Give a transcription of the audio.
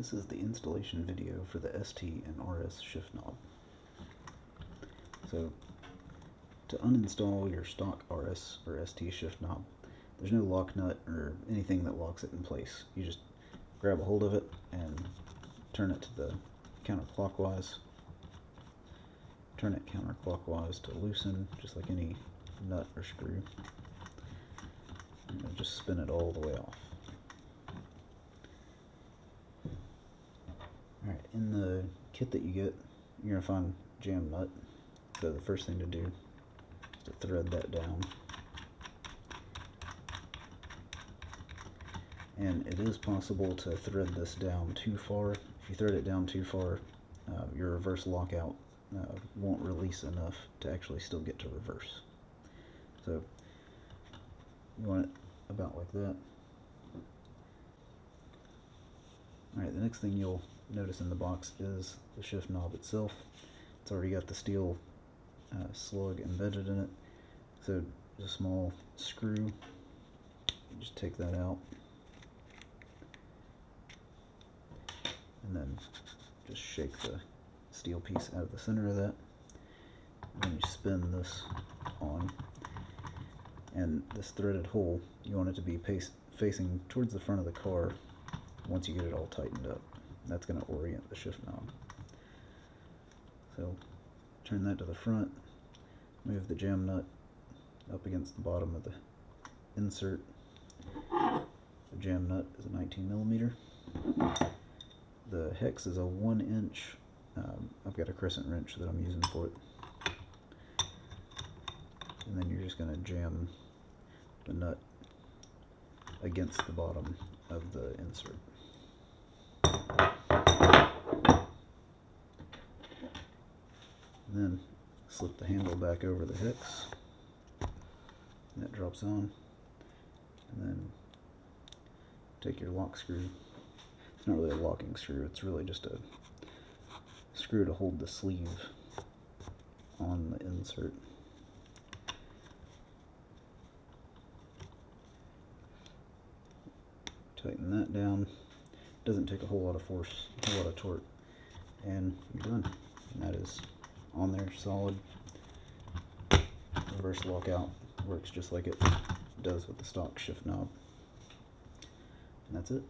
This is the installation video for the ST and RS shift knob. So to uninstall your stock RS or ST shift knob, there's no lock nut or anything that locks it in place. You just grab a hold of it and turn it to the counterclockwise. Turn it counterclockwise to loosen, just like any nut or screw. And then just spin it all the way off. Alright, in the kit that you get, you're going to find jam nut. So the first thing to do is to thread that down. And it is possible to thread this down too far. If you thread it down too far, your reverse lockout won't release enough to actually still get to reverse. So you want it about like that. Alright, the next thing you'll notice in the box is the shift knob itself. It's already got the steel slug embedded in it. So there's a small screw. You just take that out. And then just shake the steel piece out of the center of that. And then you spin this on. And this threaded hole, you want it to be facing towards the front of the car once you get it all tightened up. That's going to orient the shift knob. So turn that to the front, move the jam nut up against the bottom of the insert. The jam nut is a 19mm. The hex is a 1-inch. I've got a crescent wrench that I'm using for it. And then you're just going to jam the nut against the bottom of the insert. And then slip the handle back over the hex. And that drops on. And then take your lock screw. It's not really a locking screw, it's really just a screw to hold the sleeve on the insert. Tighten that down. Doesn't take a whole lot of force, a whole lot of torque, and you're done. And that is on there, solid. Reverse lockout works just like it does with the stock shift knob. And that's it.